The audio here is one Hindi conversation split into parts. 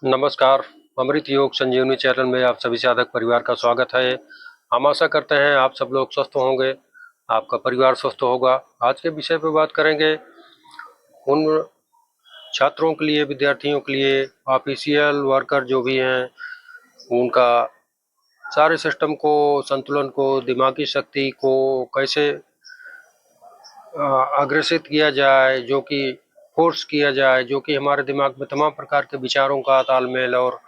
नमस्कार। अमृत योग संजीवनी चैनल में आप सभी साधक परिवार का स्वागत है। हम आशा करते हैं आप सब लोग स्वस्थ होंगे, आपका परिवार स्वस्थ होगा। आज के विषय पर बात करेंगे उन छात्रों के लिए, विद्यार्थियों के लिए, ऑफिशियल वर्कर जो भी हैं, उनका सारे सिस्टम को, संतुलन को, दिमागी शक्ति को कैसे अग्रेसित किया जाए, जो कि फोर्स किया जाए, जो कि हमारे दिमाग में तमाम प्रकार के विचारों का तालमेल और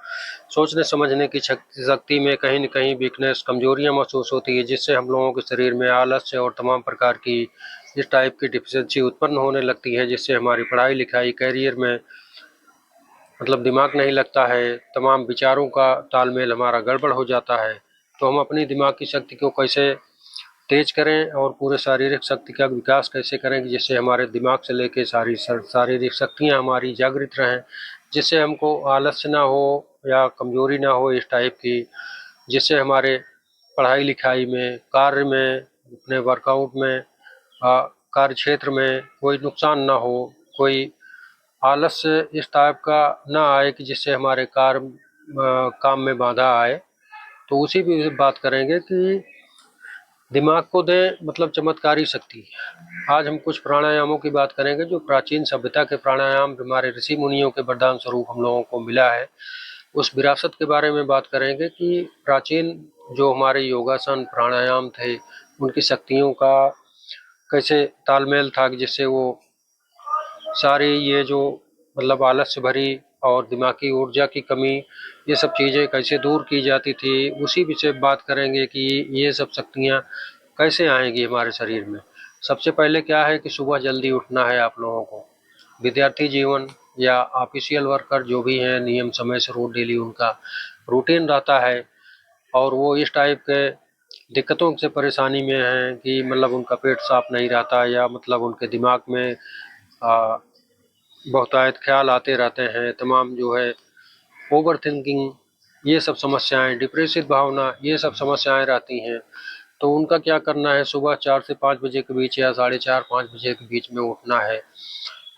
सोचने समझने की शक्ति में कहीं न कहीं वीकनेस, कमजोरियां महसूस होती है, जिससे हम लोगों के शरीर में आलस्य और तमाम प्रकार की इस टाइप की डिफिशियंसी उत्पन्न होने लगती है, जिससे हमारी पढ़ाई लिखाई कैरियर में दिमाग नहीं लगता है, तमाम विचारों का तालमेल हमारा गड़बड़ हो जाता है। तो हम अपनी दिमाग की शक्ति को कैसे तेज करें और पूरे शारीरिक शक्ति का विकास कैसे करें कि जिससे हमारे दिमाग से लेके सारी शारीरिक शक्तियां हमारी जागृत रहें, जिससे हमको आलस्य ना हो या कमजोरी ना हो इस टाइप की, जिससे हमारे पढ़ाई लिखाई में, कार्य में, अपने वर्कआउट में, कार्य क्षेत्र में कोई नुकसान ना हो, कोई आलस्य इस टाइप का ना आए कि जिससे हमारे काम में बाधा आए। तो उसी भी बात करेंगे कि दिमाग को दें चमत्कारी शक्ति। आज हम कुछ प्राणायामों की बात करेंगे जो प्राचीन सभ्यता के प्राणायाम हमारे ऋषि मुनियों के वरदान स्वरूप हम लोगों को मिला है। उस विरासत के बारे में बात करेंगे कि प्राचीन जो हमारे योगासन प्राणायाम थे, उनकी शक्तियों का कैसे तालमेल था कि जिससे वो सारी ये जो आलस्य भरी और दिमागी ऊर्जा की कमी, ये सब चीज़ें कैसे दूर की जाती थी, उसी विषय बात करेंगे कि ये सब शक्तियाँ कैसे आएंगी हमारे शरीर में। सबसे पहले क्या है कि सुबह जल्दी उठना है आप लोगों को। विद्यार्थी जीवन या ऑफिशियल वर्कर जो भी हैं, नियम समय से रोज डेली उनका रूटीन रहता है और वो इस टाइप के दिक्कतों से परेशानी में हैं कि उनका पेट साफ नहीं रहता या उनके दिमाग में बहुतायत ख्याल आते रहते हैं, तमाम जो है ओवर थिंकिंग, ये सब समस्याएं, डिप्रेसिव भावना, ये सब समस्याएं रहती हैं। तो उनका क्या करना है, सुबह 4 से 5 बजे के बीच या 4:30-5 बजे के बीच में उठना है।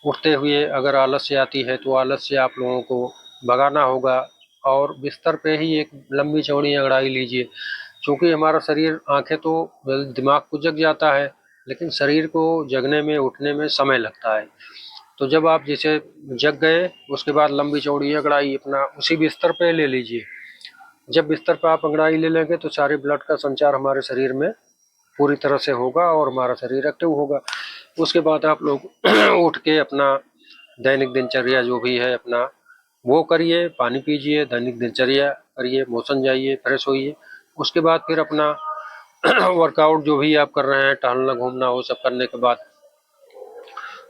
उठते हुए अगर आलस्य आती है तो आलस्य आप लोगों को भगाना होगा और बिस्तर पे ही एक लंबी चौड़ी अंगड़ाई लीजिए। क्योंकि हमारा शरीर, आंखें तो, दिमाग को जग जाता है, लेकिन शरीर को जगने में, उठने में समय लगता है। तो जब आप जैसे जग गए, उसके बाद लंबी चौड़ी अंगड़ाई अपना उसी बिस्तर पे ले लीजिए। जब बिस्तर पर आप अंगड़ाई ले लेंगे तो सारे ब्लड का संचार हमारे शरीर में पूरी तरह से होगा और हमारा शरीर एक्टिव होगा। उसके बाद आप लोग उठ के अपना दैनिक दिनचर्या जो भी है अपना वो करिए, पानी पीजिए, दैनिक दिनचर्या करिए, मोशन जाइए, फ्रेश होइए। उसके बाद फिर अपना वर्कआउट जो भी आप कर रहे हैं, टहलना घूमना, वो सब करने के बाद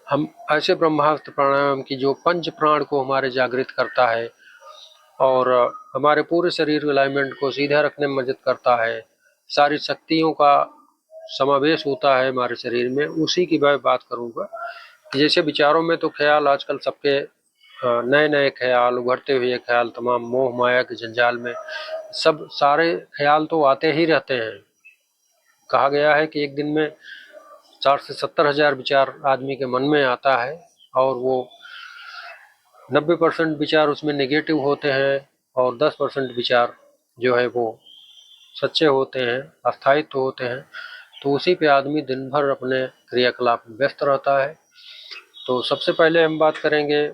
हम ऐसे ब्रह्मास्त्र प्राणायाम की जो पंच प्राण को हमारे जागृत करता है और हमारे पूरे शरीर अलाइनमेंट को सीधा रखने में मदद करता है, सारी शक्तियों का समावेश होता है हमारे शरीर में, उसी की मैं बात करूंगा। जैसे विचारों में तो ख्याल आजकल सबके नए नए ख्याल, उभरते हुए ख्याल, तमाम मोह माया के जंजाल में सब सारे ख्याल तो आते ही रहते हैं। कहा गया है कि एक दिन में 60 से 70 हजार विचार आदमी के मन में आता है और वो 90% विचार उसमें नेगेटिव होते हैं और 10% विचार जो है वो सच्चे होते हैं, अस्थायित्व होते हैं। तो उसी पे आदमी दिन भर अपने क्रियाकलाप में व्यस्त रहता है। तो सबसे पहले हम बात करेंगे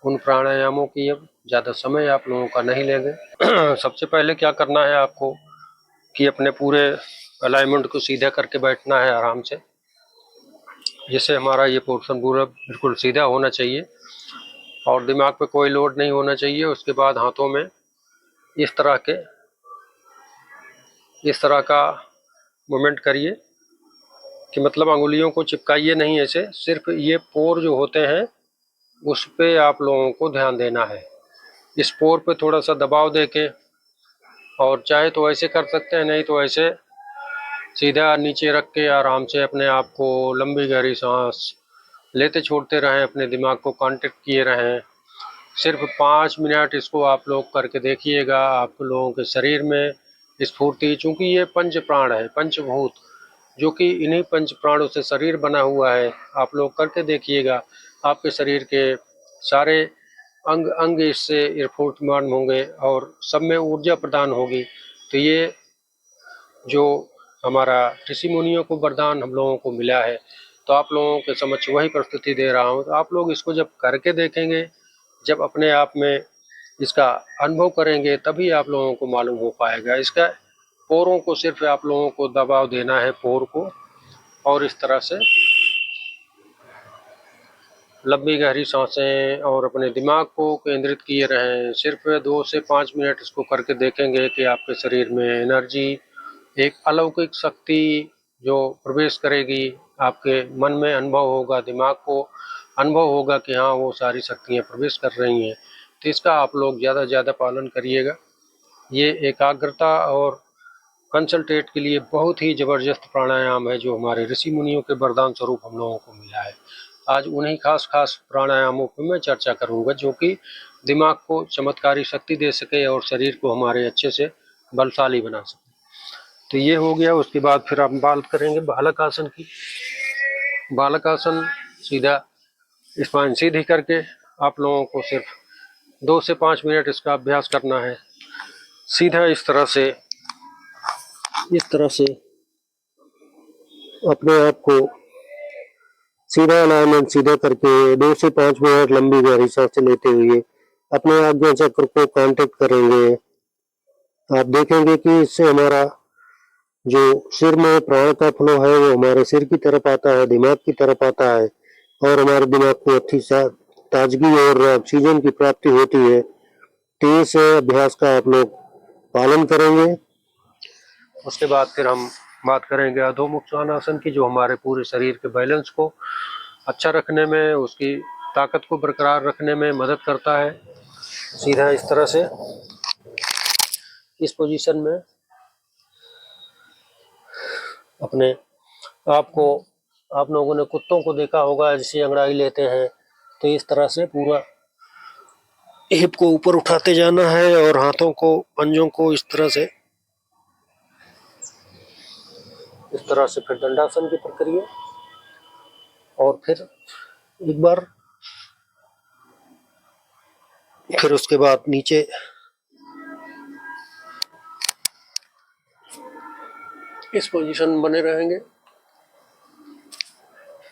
उन प्राणायामों की। अब ज़्यादा समय आप लोगों का नहीं लेंगे। सबसे पहले क्या करना है आपको कि अपने पूरे अलाइनमेंट को सीधा करके बैठना है आराम से, जिससे हमारा ये पोर्शन पूरा बिल्कुल सीधा होना चाहिए और दिमाग पे कोई लोड नहीं होना चाहिए। उसके बाद हाथों में इस तरह का मूवमेंट करिए कि अंगुलियों को चिपकाइए नहीं, ऐसे सिर्फ ये पोर जो होते हैं उस पे आप लोगों को ध्यान देना है। इस पोर पे थोड़ा सा दबाव देके, और चाहे तो ऐसे कर सकते हैं, नहीं तो ऐसे सीधा नीचे रख के आराम से अपने आप को लंबी गहरी सांस लेते छोड़ते रहें, अपने दिमाग को कांटेक्ट किए रहें। सिर्फ 5 मिनट इसको आप लोग करके देखिएगा। आप लोगों के शरीर में स्फूर्ति, चूँकि ये पंच प्राण है, पंचभूत, जो कि इन्हीं पंच प्राणों से शरीर बना हुआ है, आप लोग करके देखिएगा। आपके शरीर के सारे अंग अंग इससे ईर्फुटमान होंगे और सब में ऊर्जा प्रदान होगी। तो ये जो हमारा ऋषि मुनियों को वरदान हम लोगों को मिला है, तो आप लोगों के समक्ष वही प्रस्तुति दे रहा हूँ। तो आप लोग इसको जब करके देखेंगे, जब अपने आप में इसका अनुभव करेंगे, तभी आप लोगों को मालूम हो पाएगा। इसका पोरों को सिर्फ आप लोगों को दबाव देना है, पोर को, और इस तरह से लंबी गहरी सांसें और अपने दिमाग को केंद्रित किए रहें। सिर्फ 2 से 5 मिनट इसको करके देखेंगे कि आपके शरीर में एनर्जी, एक अलौकिक शक्ति जो प्रवेश करेगी, आपके मन में अनुभव होगा, दिमाग को अनुभव होगा कि हाँ, वो सारी शक्तियाँ प्रवेश कर रही हैं। तो इसका आप लोग ज़्यादा से ज़्यादा पालन करिएगा। ये एकाग्रता और कंसंट्रेट के लिए बहुत ही ज़बरदस्त प्राणायाम है, जो हमारे ऋषि मुनियों के वरदान स्वरूप हम लोगों को मिला है। आज उन्हीं खास प्राणायामों पर मैं चर्चा करूंगा, जो कि दिमाग को चमत्कारी शक्ति दे सके और शरीर को हमारे अच्छे से बलशाली बना सके। तो ये हो गया। उसके बाद फिर हम बात करेंगे बालक आसन की। बालक आसन सीधा स्पाइन सीधी करके आप लोगों को सिर्फ 2 से 5 मिनट इसका अभ्यास करना है। सीधा इस तरह से अपने आप को सीधा अलाइनमेंट सीधा करके 2 से 5 मिनट लंबी गहरी सांसें लेते हुए अपने आज्ञा चक्र को कांटेक्ट करेंगे। आप देखेंगे कि इससे हमारा जो सिर में प्राण का फ्लो है वो हमारे सिर की तरफ आता है, दिमाग की तरफ आता है, और हमारे दिमाग को अच्छी ताजगी और ऑक्सीजन की प्राप्ति होती है। तो इस अभ्यास का आप लोग पालन करेंगे। उसके बाद फिर हम बात करेंगे अधोमुख श्वानासन की, जो हमारे पूरे शरीर के बैलेंस को अच्छा रखने में, उसकी ताकत को बरकरार रखने में मदद करता है। सीधा इस तरह से इस पोजीशन में अपने आप लोगों ने कुत्तों को देखा होगा, जैसे अंगड़ाई लेते हैं, तो इस तरह से पूरा हिप को ऊपर उठाते जाना है और हाथों को, पंजों को इस तरह से फिर दंडासन की प्रक्रिया, और फिर एक बार फिर उसके बाद नीचे इस पोजीशन में बने रहेंगे।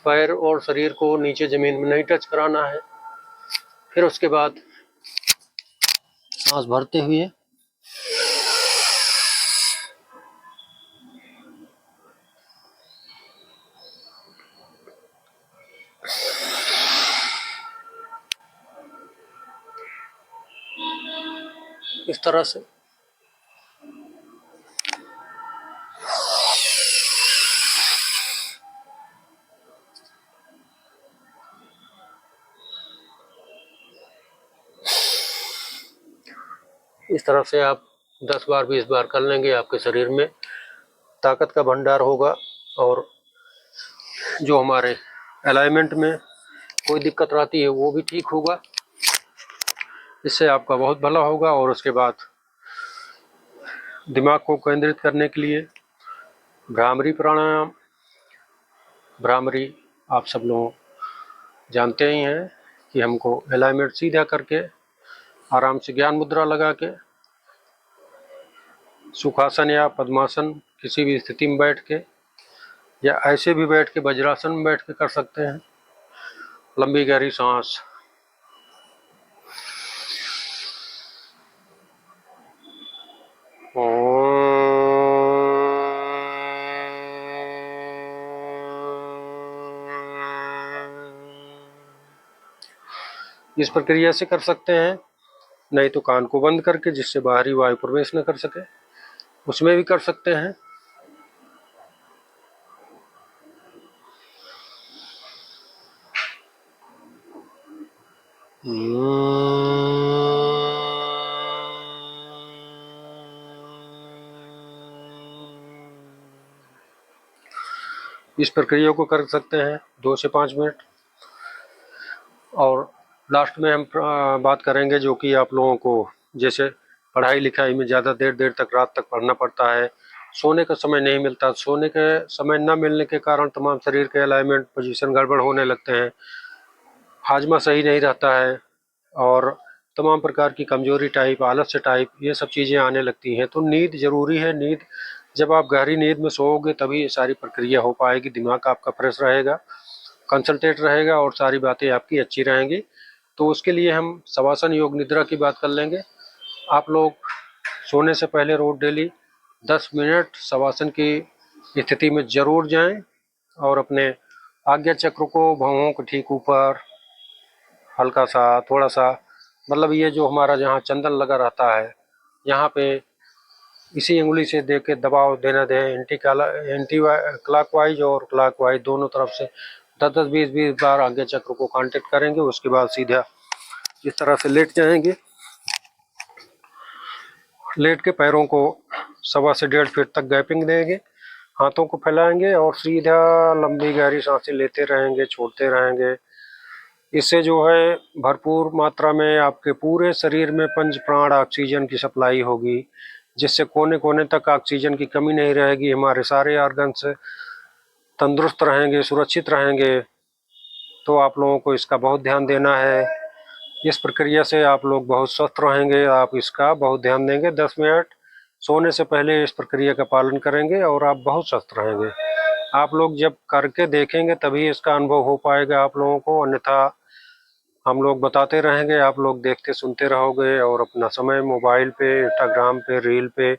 पैर और शरीर को नीचे जमीन में नहीं टच कराना है। फिर उसके बाद सांस भरते हुए इस तरह से आप 10 बार 20 बार कर लेंगे। आपके शरीर में ताकत का भंडार होगा, और जो हमारे अलाइनमेंट में कोई दिक्कत रहती है वो भी ठीक होगा। इससे आपका बहुत भला होगा। और उसके बाद दिमाग को केंद्रित करने के लिए भ्रामरी प्राणायाम। भ्रामरी आप सब लोग जानते ही हैं कि हमको अलाइनमेंट सीधा करके आराम से ज्ञान मुद्रा लगा के सुखासन या पद्मासन किसी भी स्थिति में बैठ के, या ऐसे भी बैठ के वज्रासन में बैठ के कर सकते हैं। लंबी गहरी सांस, इस प्रक्रिया से कर सकते हैं। नहीं तो कान को बंद करके, जिससे बाहरी वायु प्रवेश न कर सके, उसमें भी कर सकते हैं। इस प्रक्रिया को कर सकते हैं 2 से 5 मिनट। और लास्ट में हम बात करेंगे, जो कि आप लोगों को जैसे पढ़ाई लिखाई में ज़्यादा देर तक रात तक पढ़ना पड़ता है, सोने का समय नहीं मिलता। सोने के समय न मिलने के कारण तमाम शरीर के अलाइनमेंट पोजीशन गड़बड़ होने लगते हैं, हाजमा सही नहीं रहता है, और तमाम प्रकार की कमजोरी टाइप, आलस्य टाइप, ये सब चीज़ें आने लगती हैं। तो नींद ज़रूरी है। नींद, जब आप गहरी नींद में सोओगे तभी ये सारी प्रक्रिया हो पाएगी। दिमाग आपका फ्रेश रहेगा, कंसंट्रेट रहेगा और सारी बातें आपकी अच्छी रहेंगी। तो उसके लिए हम शवासन योग निद्रा की बात कर लेंगे। आप लोग सोने से पहले रोज डेली 10 मिनट शवासन की स्थिति में जरूर जाएं और अपने आज्ञा चक्र को भौहों के ठीक ऊपर हल्का सा, थोड़ा सा, मतलब ये जो हमारा जहाँ चंदन लगा रहता है यहाँ पे इसी उंगली से दे के दबाव देना दें। एंटी क्लॉकवाइज और क्लॉकवाइज दोनों तरफ से 10-10, 20-20 बार आज्ञा चक्र को कांटेक्ट करेंगे। उसके बाद सीधा इस तरह से लेट जाएंगे। लेट के पैरों को 1.25 से 1.5 फीट तक गैपिंग देंगे, हाथों को फैलाएंगे और सीधा लंबी गहरी सांसें लेते रहेंगे, छोड़ते रहेंगे। इससे जो है भरपूर मात्रा में आपके पूरे शरीर में पंच प्राण ऑक्सीजन की सप्लाई होगी, जिससे कोने कोने तक ऑक्सीजन की कमी नहीं रहेगी। हमारे सारे ऑर्गन्स तंदुरुस्त रहेंगे, सुरक्षित रहेंगे। तो आप लोगों को इसका बहुत ध्यान देना है। इस प्रक्रिया से आप लोग बहुत स्वस्थ रहेंगे। आप इसका बहुत ध्यान देंगे। 10 मिनट सोने से पहले इस प्रक्रिया का पालन करेंगे और आप बहुत स्वस्थ रहेंगे। आप लोग जब करके देखेंगे तभी इसका अनुभव हो पाएगा आप लोगों को, अन्यथा हम लोग बताते रहेंगे, आप लोग देखते सुनते रहोगे और अपना समय मोबाइल पे, इंस्टाग्राम पे, रील पे,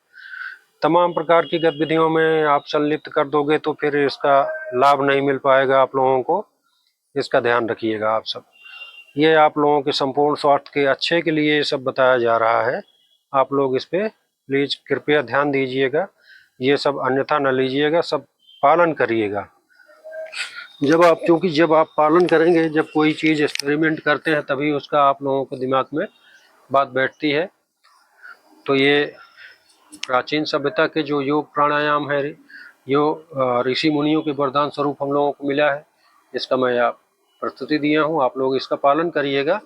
तमाम प्रकार की गतिविधियों में आप संलिप्त कर दोगे तो फिर इसका लाभ नहीं मिल पाएगा आप लोगों को। इसका ध्यान रखिएगा आप सब। ये आप लोगों के संपूर्ण स्वास्थ्य के अच्छे के लिए ये सब बताया जा रहा है। आप लोग इस पे प्लीज कृपया ध्यान दीजिएगा। ये सब अन्यथा न लीजिएगा, सब पालन करिएगा। जब आप पालन करेंगे, जब कोई चीज़ एक्सपेरिमेंट करते हैं तभी उसका आप लोगों को दिमाग में बात बैठती है। तो ये प्राचीन सभ्यता के जो योग प्राणायाम है, ऋषि मुनियों के वरदान स्वरूप हम लोगों को मिला है। इसका मैं आप प्रस्तुति दिया हूँ। आप लोग इसका पालन करिएगा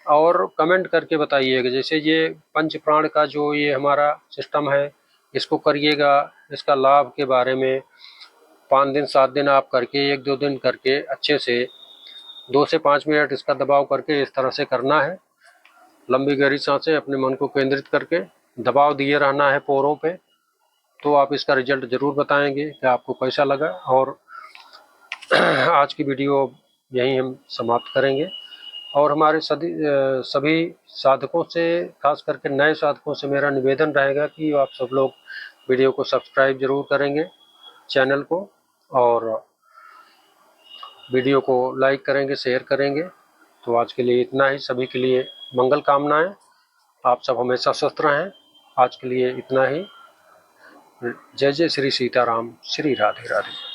और कमेंट करके बताइएगा। जैसे ये पंच प्राण का जो ये हमारा सिस्टम है, इसको करिएगा। इसका लाभ के बारे में 5 दिन 7 दिन आप करके, 1-2 दिन करके अच्छे से 2 से 5 मिनट इसका दबाव करके इस तरह से करना है। लंबी गहरी सांसें अपने मन को केंद्रित करके दबाव दिए रहना है पोरों पे। तो आप इसका रिजल्ट ज़रूर बताएंगे कि आपको कैसा लगा। और आज की वीडियो यहीं हम समाप्त करेंगे और हमारे सभी साधकों से, खास करके नए साधकों से मेरा निवेदन रहेगा कि आप सब लोग वीडियो को सब्सक्राइब जरूर करेंगे, चैनल को, और वीडियो को लाइक करेंगे, शेयर करेंगे। तो आज के लिए इतना ही। सभी के लिए मंगल कामनाएं। आप सब हमेशा स्वस्थ रहें। आज के लिए इतना ही। जय जय श्री सीताराम, श्री राधे राधे।